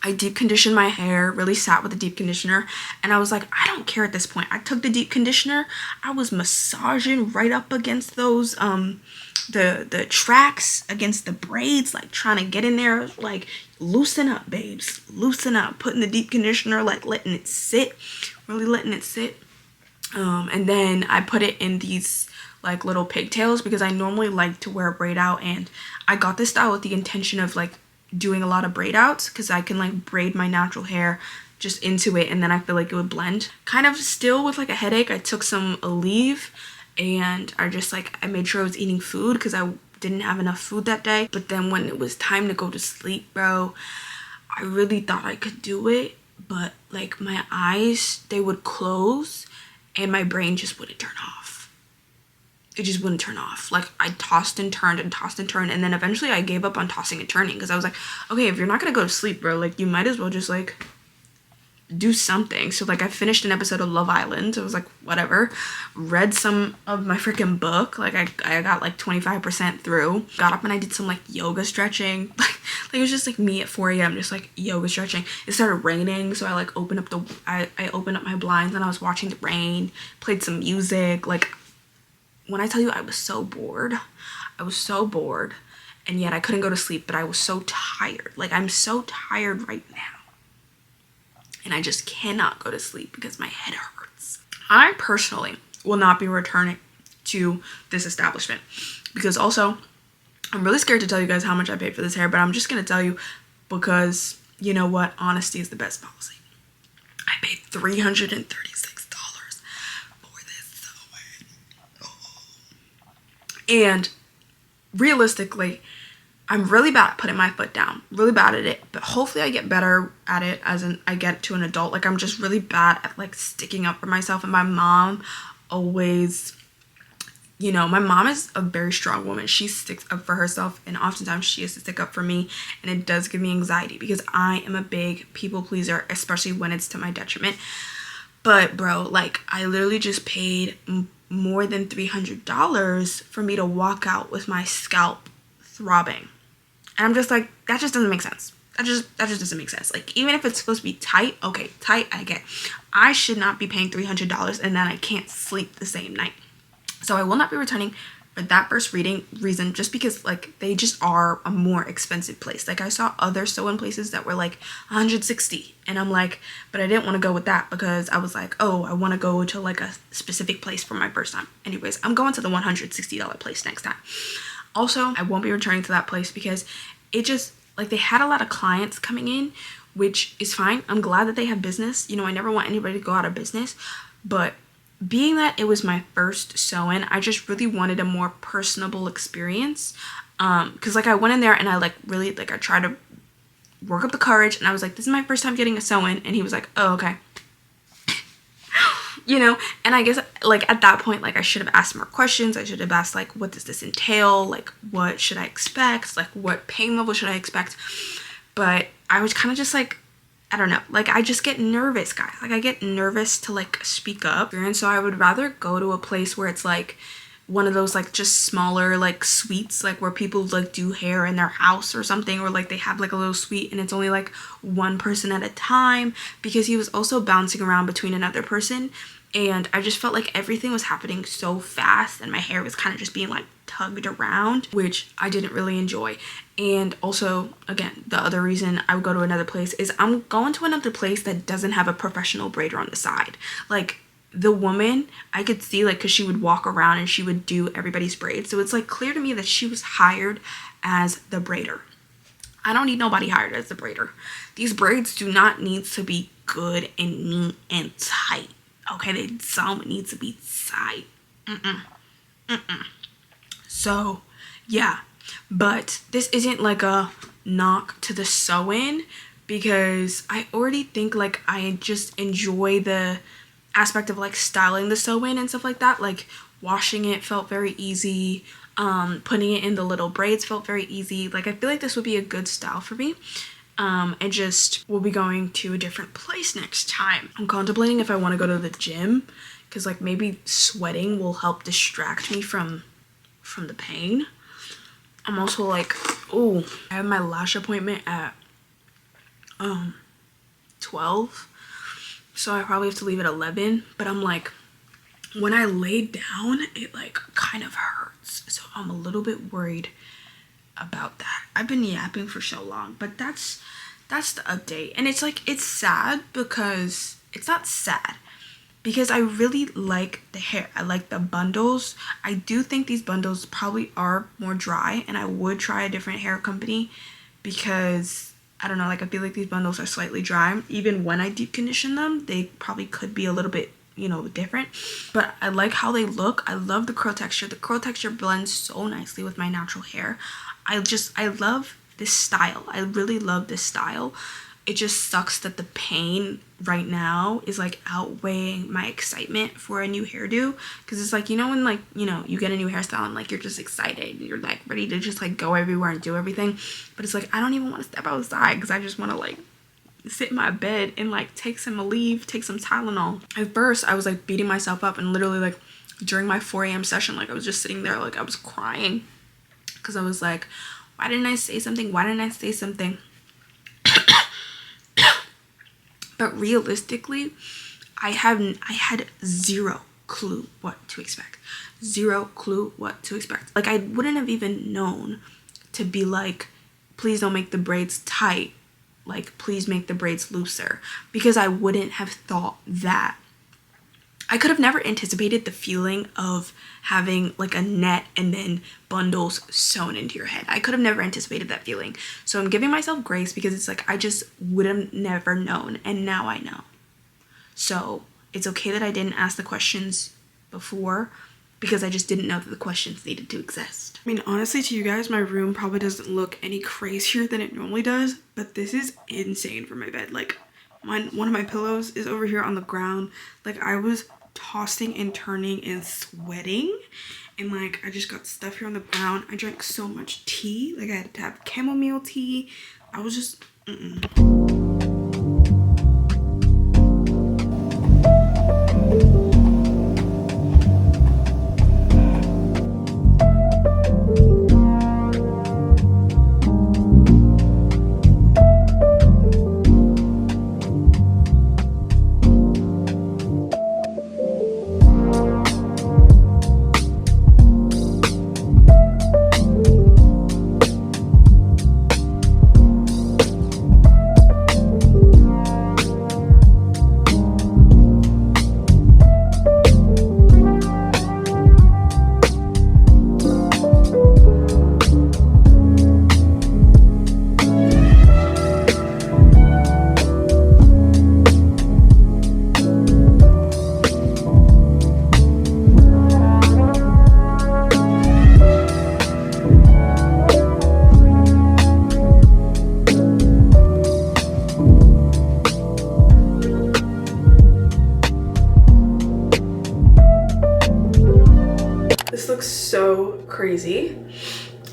I deep conditioned my hair, really sat with the deep conditioner, and I was like, I don't care at this point. I took the deep conditioner, I was massaging right up against those the tracks, against the braids, like trying to get in there, like, loosen up, babes, loosen up, putting the deep conditioner, like letting it sit, really letting it sit. And then I put it in these like little pigtails, because I normally like to wear a braid out, and I got this style with the intention of like doing a lot of braid outs, because I can like braid my natural hair just into it, and then I feel like it would blend. Kind of still with like a headache, I took some Aleve, and I made sure I was eating food, because I didn't have enough food that day. But then when it was time to go to sleep, bro, I really thought I could do it, but like my eyes, they would close and my brain just wouldn't turn off. It just wouldn't turn off. Like, I tossed and turned, and then eventually I gave up on tossing and turning, because I was like, okay, if you're not gonna go to sleep, bro, like, you might as well just like do something. So like, I finished an episode of Love Island. I was like, whatever. Read some of my freaking book. Like, I got like 25% through. Got up and I did some like yoga stretching. Like it was just like me at 4 a.m. just like yoga stretching. It started raining, so I like opened up I opened up my blinds, and I was watching the rain, played some music. Like, when I tell you I was so bored, and yet I couldn't go to sleep, but I was so tired. Like, I'm so tired right now, and I just cannot go to sleep because my head hurts. I personally will not be returning to this establishment, because also, I'm really scared to tell you guys how much I paid for this hair, but I'm just gonna tell you, because you know what? Honesty is the best policy. I paid $336 for this sewing. And realistically, I'm really bad at putting my foot down, really bad at it, but hopefully I get better at it as I get to an adult. Like, I'm just really bad at like sticking up for myself, and my mom always, you know, my mom is a very strong woman. She sticks up for herself, and oftentimes she has to stick up for me, and it does give me anxiety, because I am a big people pleaser, especially when it's to my detriment. But bro, like, I literally just paid more than $300 for me to walk out with my scalp throbbing. And I'm just like, that just doesn't make sense. That just doesn't make sense. Like, even if it's supposed to be tight, okay, tight, I get. I should not be paying $300 and then I can't sleep the same night. So I will not be returning for that first reason, just because like they just are a more expensive place. Like I saw other sew-in places that were like 160, and I'm like, but I didn't want to go with that because I was like, oh, I want to go to like a specific place for my first time. Anyways, I'm going to the $160 place next time. Also, I won't be returning to that place because it just, like, they had a lot of clients coming in, which is fine. I'm glad that they have business. You know, I never want anybody to go out of business, but being that it was my first sew-in, I just really wanted a more personable experience. Because like I went in there and I like really like I tried to work up the courage, and I was like, this is my first time getting a sew-in, and he was like, oh, okay. You know, and I guess like at that point, like I should have asked more questions. I should have asked like, what does this entail? Like, what should I expect? Like, what pain level should I expect? But I was kind of just like, I don't know, like I just get nervous, guys. Like I get nervous to like speak up, and so I would rather go to a place where it's like one of those like just smaller like suites, like where people like do hair in their house or something, or like they have like a little suite and it's only like one person at a time, because he was also bouncing around between another person, and I just felt like everything was happening so fast and my hair was kind of just being like tugged around, which I didn't really enjoy. And also, again, the other reason I would go to another place is I'm going to another place that doesn't have a professional braider on the side. Like the woman, I could see like, because she would walk around and she would do everybody's braids, so it's like clear to me that she was hired as the braider. I don't need nobody hired as the braider. These braids do not need to be good and neat and tight. Okay, they don't need to be tight. So yeah, but this isn't like a knock to the sew-in, because I already think like I just enjoy the aspect of like styling the sew-in and stuff like that. Like washing it felt very easy, putting it in the little braids felt very easy. Like I feel like this would be a good style for me. And just we'll be going to a different place next time. I'm contemplating if I want to go to the gym, because like maybe sweating will help distract me from the pain. I'm also like, oh, I have my lash appointment at 12, so I probably have to leave at 11, but I'm like, when I lay down it like kind of hurts, so I'm a little bit worried about that. I've been yapping for so long, but that's the update. And it's like, it's sad, because it's not sad because I really like the hair. I like the bundles. I do think these bundles probably are more dry, and I would try a different hair company because I don't know, like I feel like these bundles are slightly dry. Even when I deep condition them, they probably could be a little bit, you know, different, but I like how they look. I love the curl texture. The curl texture blends so nicely with my natural hair. I love this style. I really love this style. It just sucks that the pain right now is like outweighing my excitement for a new hairdo, because it's like, you know, when like, you know, you get a new hairstyle and like you're just excited and you're like ready to just like go everywhere and do everything, but it's like I don't even want to step outside because I just want to like sit in my bed and like take some Aleve, take some Tylenol. At first I was like beating myself up, and literally like during my 4 a.m. session, like I was just sitting there like I was crying because I was like, why didn't I say something? Why didn't I say something? But realistically, I had zero clue what to expect. Zero clue what to expect. Like I wouldn't have even known to be like, please don't make the braids tight. Like please make the braids looser, because I wouldn't have thought that. I could have never anticipated the feeling of having like a net and then bundles sewn into your head. I could have never anticipated that feeling. So I'm giving myself grace, because it's like I just would have never known, and now I know. So it's okay that I didn't ask the questions before, because I just didn't know that the questions needed to exist. I mean, honestly, to you guys, my room probably doesn't look any crazier than it normally does, but this is insane for my bed. Like one of my pillows is over here on the ground. Like I was tossing and turning and sweating, and like I just got stuff here on the ground. I drank so much tea. Like I had to have chamomile tea. I was just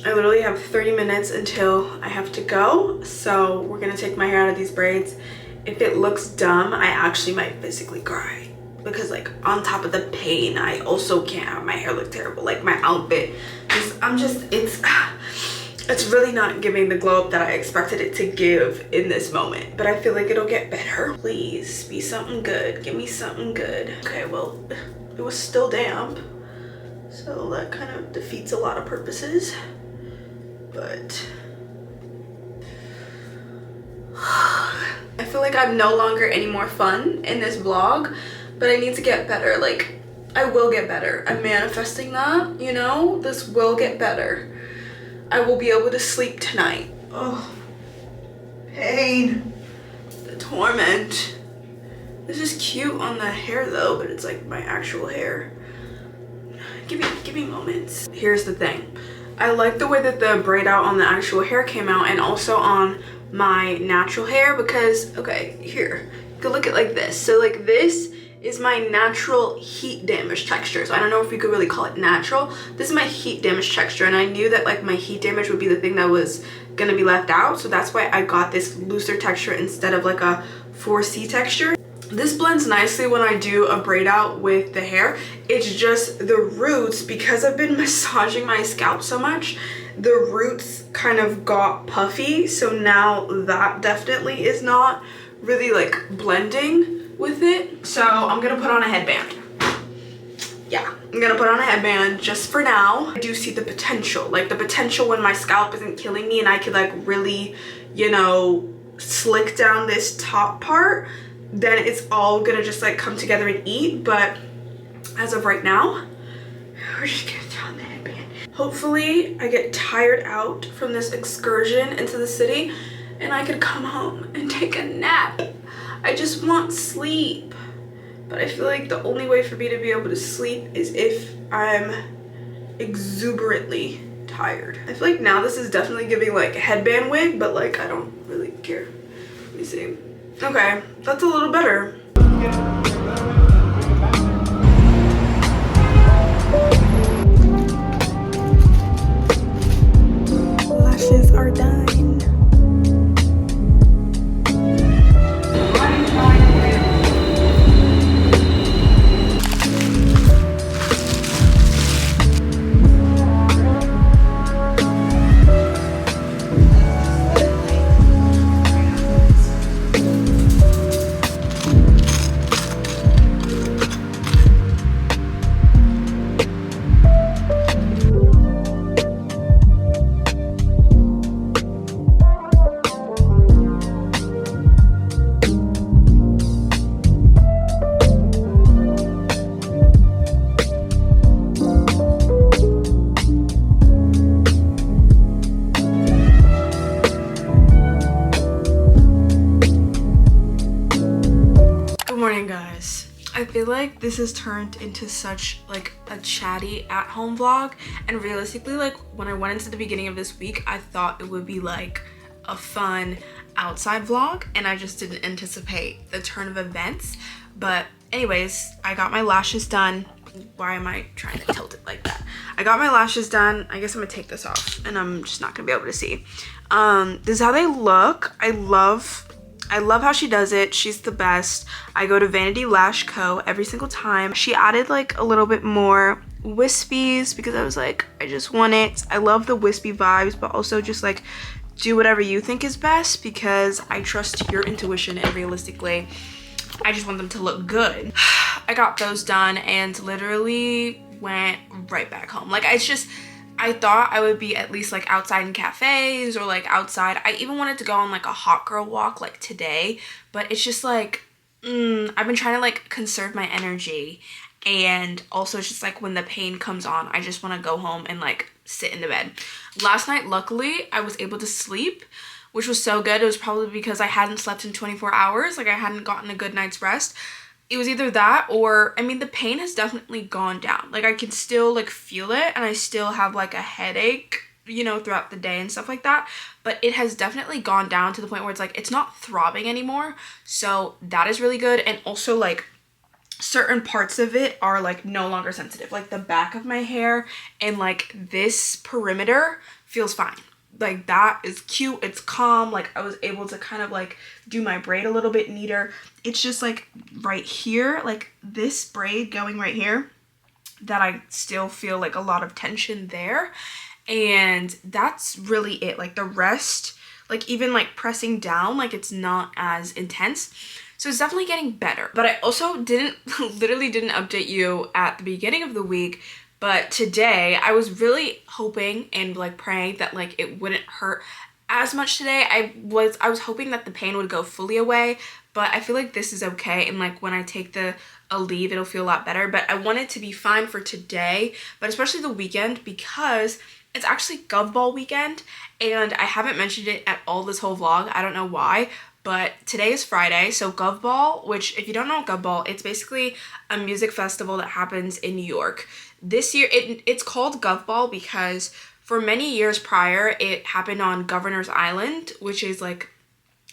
I literally have 30 minutes until I have to go, so we're gonna take my hair out of these braids. If it looks dumb, I actually might physically cry, because like on top of the pain, I also can't have my hair look terrible. Like my outfit, it's really not giving the glow up that I expected it to give in this moment, but I feel like it'll get better. Please be something good. Give me something good. Okay, well, it was still damp, so that kind of defeats a lot of purposes, but I feel like I'm no longer any more fun in this vlog, but I need to get better. Like, I will get better. I'm manifesting that, you know? This will get better. I will be able to sleep tonight. Oh, pain. The torment. This is cute on the hair though, but it's like my actual hair. Give me moments. Here's the thing. I like the way that the braid out on the actual hair came out, and also on my natural hair, because, okay, here, you can look at it like this. So like this is my natural heat damage texture. So I don't know if you could really call it natural. This is my heat damage texture, and I knew that like my heat damage would be the thing that was gonna be left out. So that's why I got this looser texture instead of like a 4C texture. This blends nicely when I do a braid out with the hair. It's just the roots, because I've been massaging my scalp so much, the roots kind of got puffy. So now that definitely is not really like blending with it. So I'm gonna put on a headband. Yeah, I'm gonna put on a headband just for now. I do see the potential, like the potential when my scalp isn't killing me and I could like really, you know, slick down this top part, then it's all gonna just like come together and eat. But as of right now, we're just gonna throw on the headband. Hopefully I get tired out from this excursion into the city and I could come home and take a nap. I just want sleep, but I feel like the only way for me to be able to sleep is if I'm exuberantly tired. I feel like now this is definitely giving like a headband wig, but like I don't really care. Let me see. Okay, that's a little better. Lashes are done. Guys, I feel like this has turned into such like a chatty at-home vlog, and realistically, like when I went into the beginning of this week, I thought it would be like a fun outside vlog, and I just didn't anticipate the turn of events. But anyways, I got my lashes done. Why am I trying to tilt it like that? I got my lashes done. I guess I'm gonna take this off and I'm just not gonna be able to see. This is how they look. I love how she does it. She's the best. I go to Vanity Lash Co. every single time. She added like a little bit more wispies because I was like, I just want it. I love the wispy vibes, but also just like do whatever you think is best, because I trust your intuition, and realistically, I just want them to look good. I got those done and literally went right back home. Like I thought I would be at least like outside in cafes or like outside. I even wanted to go on like a hot girl walk like today, but it's just like, I've been trying to like conserve my energy, and also it's just like when the pain comes on, I just want to go home and like sit in the bed. Last night, luckily, I was able to sleep, which was so good. It was probably because I hadn't slept in 24 hours. Like I hadn't gotten a good night's rest. It was either that or, I mean, the pain has definitely gone down. Like I can still like feel it, and I still have like a headache, you know, throughout the day and stuff like that. But it has definitely gone down to the point where it's like, it's not throbbing anymore. So that is really good. And also like certain parts of it are like no longer sensitive. Like the back of my hair and like this perimeter feels fine. Like that is cute, it's calm. Like I was able to kind of like do my braid a little bit neater. It's just like right here, like this braid going right here, that I still feel like a lot of tension there. And that's really it. Like the rest, like even like pressing down, like it's not as intense. So it's definitely getting better. But I also literally didn't update you at the beginning of the week. But today I was really hoping and like praying that like it wouldn't hurt as much today. I was hoping that the pain would go fully away, but I feel like this is okay. And like when I take the Aleve, it'll feel a lot better. But I want it to be fine for today, but especially the weekend, because it's actually Gov Ball weekend. And I haven't mentioned it at all this whole vlog. I don't know why. But today is Friday, so Gov Ball, which if you don't know Gov Ball, it's basically a music festival that happens in New York. This year, it's called Gov Ball because for many years prior, it happened on Governor's Island, which is like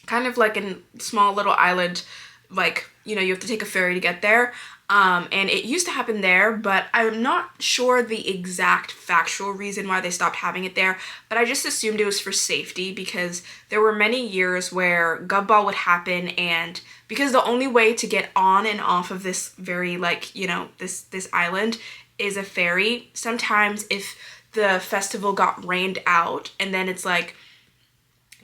kind of like a small little island, like, you know, you have to take a ferry to get there. And it used to happen there, but I'm not sure the exact factual reason why they stopped having it there, but I just assumed it was for safety because there were many years where Gov Ball would happen, and because the only way to get on and off of this very, like, you know, this island is a ferry. Sometimes if the festival got rained out, and then it's like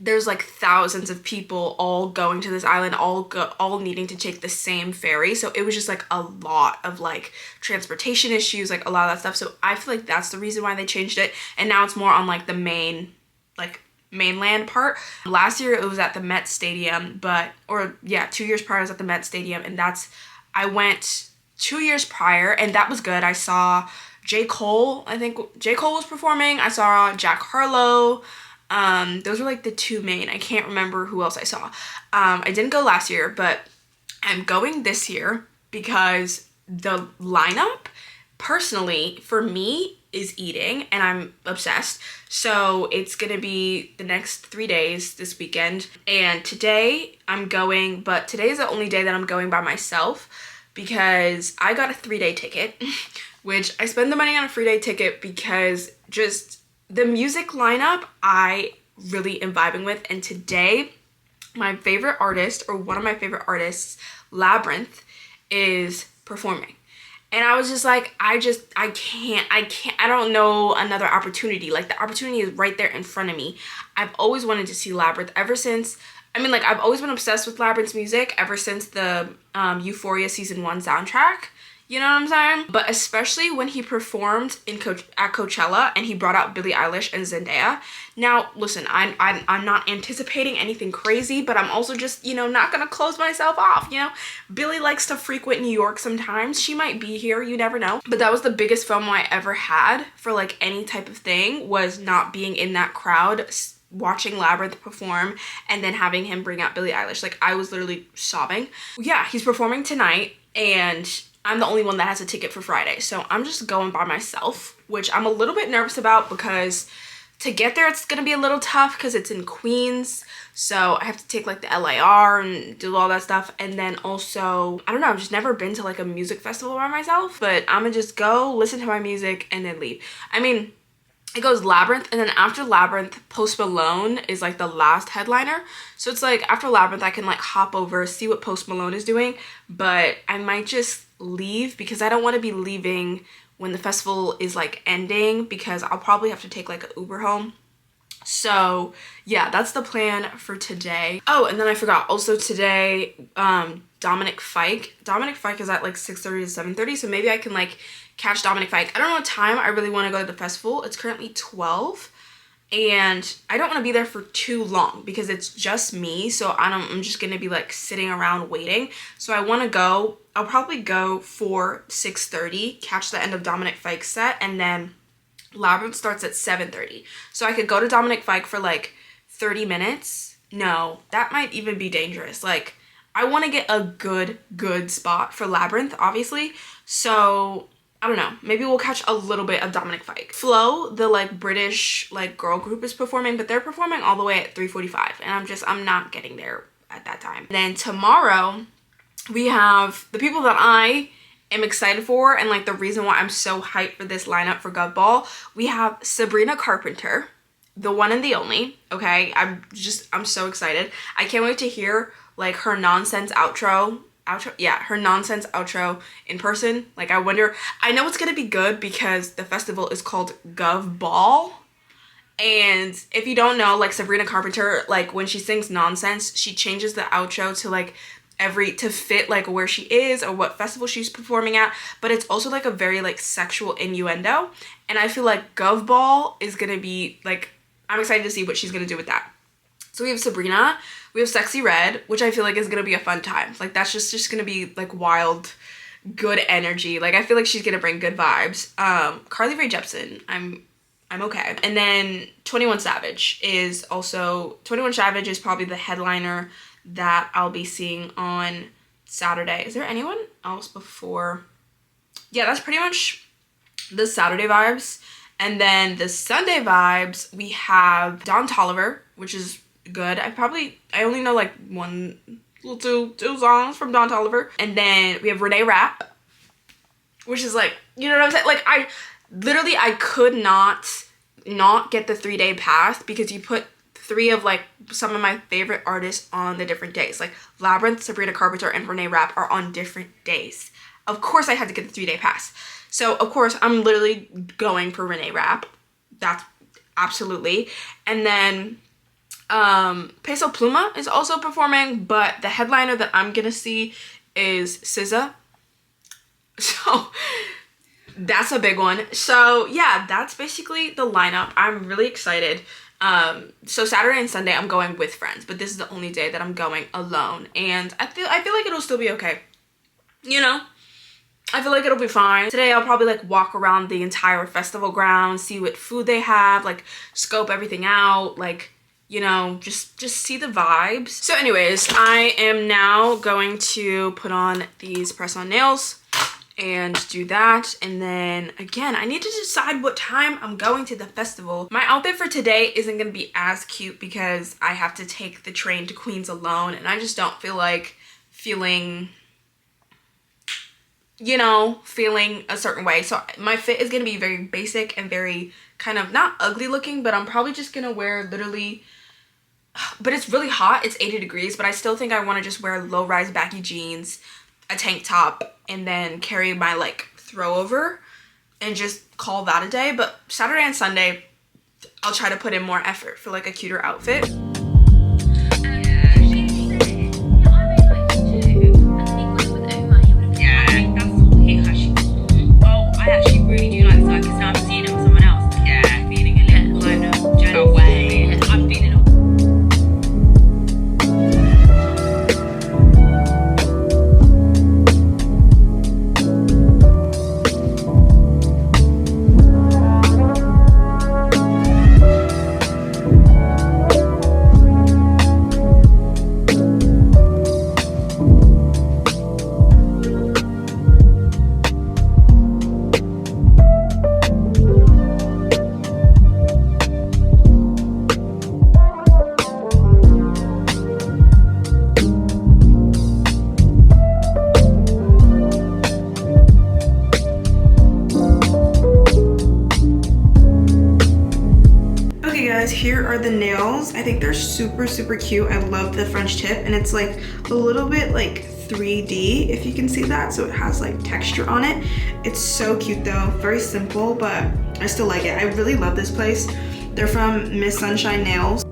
there's like thousands of people all going to this island, all needing to take the same ferry. So it was just like a lot of like transportation issues, like a lot of that stuff. So I feel like that's the reason why they changed it. And now it's more on like the mainland part. Last year it was at the Met Stadium, 2 years prior I was at the Met Stadium, and I went 2 years prior, and that was good. I saw 𝐁𝐿, I think 𝐁𝐿 was performing. I saw Jack Harlow. Those were like the two main. I can't remember who else I saw. I didn't go last year, but I'm going this year because the lineup, personally, for me, is eating, and I'm obsessed. So it's gonna be the next 3 days this weekend, and today I'm going, but today is the only day that I'm going by myself because I got a 3-day ticket, which I spend the money on a 3-day ticket because just the music lineup I really am vibing with. And today, my favorite artist, or one of my favorite artists, Labrinth, is performing. And I was just like, I don't know another opportunity. Like, the opportunity is right there in front of me. I've always wanted to see Labrinth ever since, I've always been obsessed with Labrinth's music ever since the Euphoria Season 1 soundtrack. You know what I'm saying? But especially when he performed at Coachella and he brought out Billie Eilish and Zendaya. Now, listen, I'm not anticipating anything crazy, but I'm also just, you know, not gonna close myself off, you know? Billie likes to frequent New York sometimes. She might be here, you never know. But that was the biggest FOMO I ever had for like any type of thing, was not being in that crowd, watching Labrinth perform, and then having him bring out Billie Eilish. Like, I was literally sobbing. Yeah, he's performing tonight, and I'm the only one that has a ticket for Friday. So I'm just going by myself, which I'm a little bit nervous about because to get there, it's gonna be a little tough because it's in Queens. So I have to take like the LAR and do all that stuff. And then also, I don't know, I've just never been to like a music festival by myself, but I'm gonna just go listen to my music and then leave. It goes Labrinth, and then after Labrinth, Post Malone is like the last headliner. So it's like after Labrinth, I can like hop over, see what Post Malone is doing, but I might just leave because I don't want to be leaving when the festival is like ending, because I'll probably have to take like an Uber home. So yeah, that's the plan for today. Oh, and then I forgot, also today, Dominic Fike is at like 6:30 to 7:30, so maybe I can like catch Dominic Fike. I don't know what time I really want to go to the festival. It's currently 12, and I don't want to be there for too long because it's just me, so I'm just gonna be like sitting around waiting. So I want to go, I'll probably go for 6:30, catch the end of Dominic Fike's set, and then Labrinth starts at 7:30. So I could go to Dominic Fike for like 30 minutes. No, that might even be dangerous. Like, I want to get a good spot for Labrinth, obviously. So I don't know, maybe we'll catch a little bit of Dominic Fike. Flo, the like British like girl group, is performing, but they're performing all the way at 3:45, and I'm not getting there at that time. Then tomorrow we have the people that I am excited for, and like the reason why I'm so hyped for this lineup for Gov Ball. We have Sabrina Carpenter, the one and the only. Okay, I'm so excited. I can't wait to hear like her nonsense outro, her nonsense outro in person. Like, I know it's gonna be good because the festival is called Gov Ball. And if you don't know, like, Sabrina Carpenter, like, when she sings nonsense, she changes the outro to like to fit like where she is or what festival she's performing at, but it's also like a very like sexual innuendo, and I feel like Gov Ball is gonna be like, I'm excited to see what she's gonna do with that. So we have Sabrina, we have Sexy Red, which I feel like is gonna be a fun time. Like, that's just gonna be like wild, good energy. Like, I feel like she's gonna bring good vibes. Carly Rae Jepsen, I'm okay. And then 21 Savage is probably the headliner that I'll be seeing on Saturday. Is there anyone else before? Yeah, that's pretty much the Saturday vibes. And then the Sunday vibes, we have Don Toliver, which is good. I only know like two songs from Don Toliver. And then we have Renee Rapp, which is like, you know what I'm saying? Like, I could not get the 3-day pass because you put 3 of like some of my favorite artists on the different days. Like Labyrinth, Sabrina Carpenter, and Renee Rapp are on different days. Of course I had to get the 3-day pass. So of course I'm literally going for Renee Rapp. That's absolutely. And then Peso Pluma is also performing, but the headliner that I'm gonna see is SZA. So that's a big one. So yeah, that's basically the lineup. I'm really excited. So Saturday and Sunday I'm going with friends, but this is the only day that I'm going alone, and I feel like it'll still be okay. You know, I feel like it'll be fine. Today I'll probably like walk around the entire festival grounds, see what food they have, like scope everything out, like, you know, just see the vibes. So anyways, I am now going to put on these press-on nails and do that, and then again I need to decide what time I'm going to the festival. My outfit for today isn't gonna be as cute because I have to take the train to Queens alone, and I just don't feel like feeling a certain way. So my fit is gonna be very basic and very kind of not ugly looking, but I'm probably just gonna wear literally, but it's really hot, it's 80 degrees, but I still think I want to just wear low-rise baggy jeans, a tank top, and then carry my like throw over and just call that a day. But Saturday and Sunday I'll try to put in more effort for like a cuter outfit. Here are the nails. I think they're super cute. I love the French tip, and it's like a little bit like 3D, if you can see that, so it has like texture on it. It's so cute though, very simple, but I still like it. I really love this place. They're from Miss Sunshine Nails.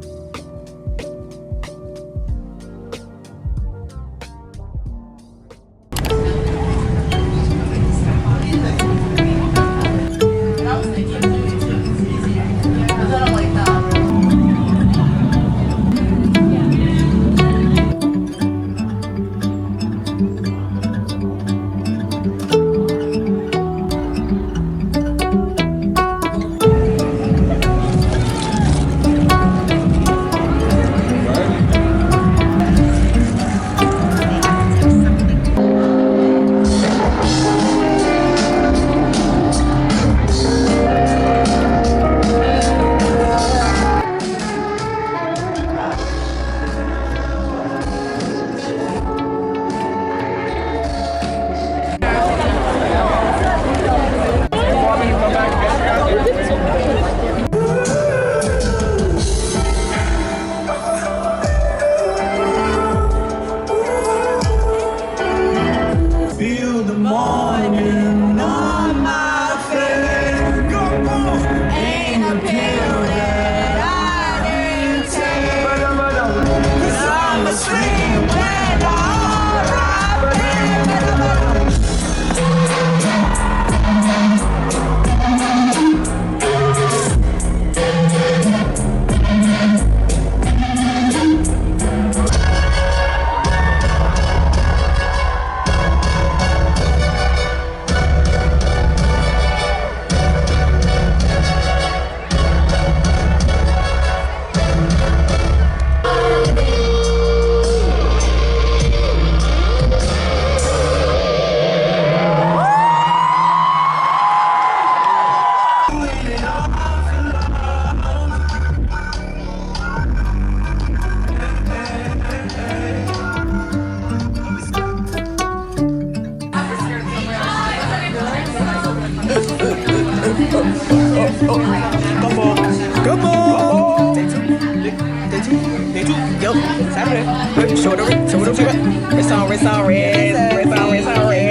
Show the wrist, show the wrist. Wrist on wrist on wrist. Wrist on wrist on wrist.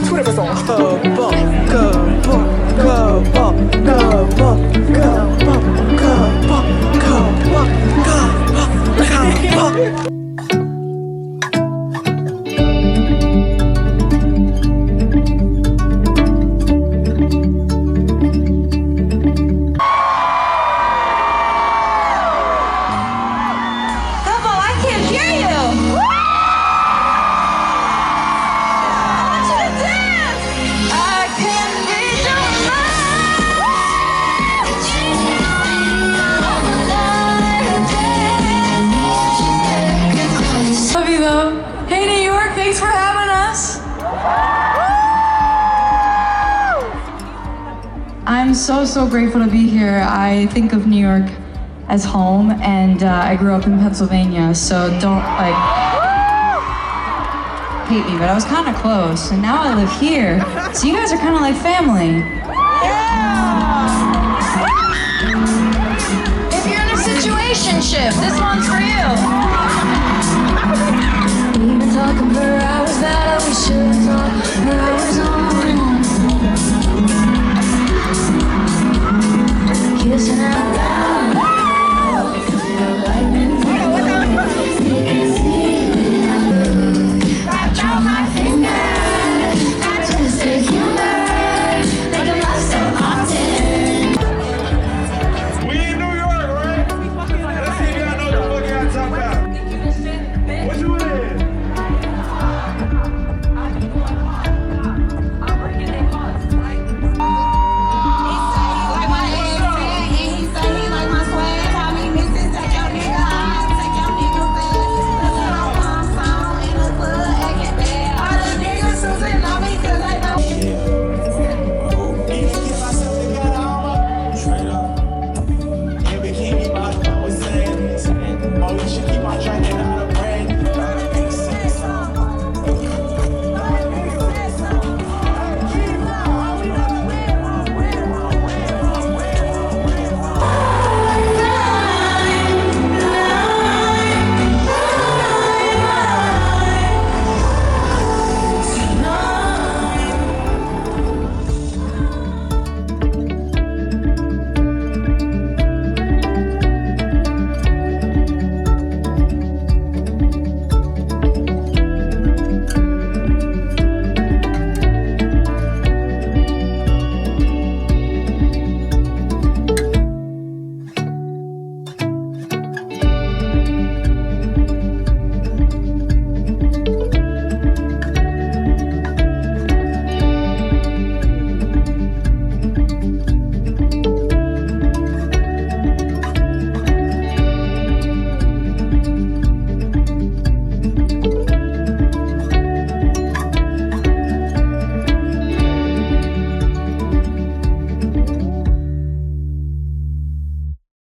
Twitter wrist on govball, govball, govball, govball, govball, govball, govball, govball. I'm so grateful to be here. I think of New York as home, and I grew up in Pennsylvania, so don't like hate me, but I was kind of close, and now I live here, so you guys are kind of like family.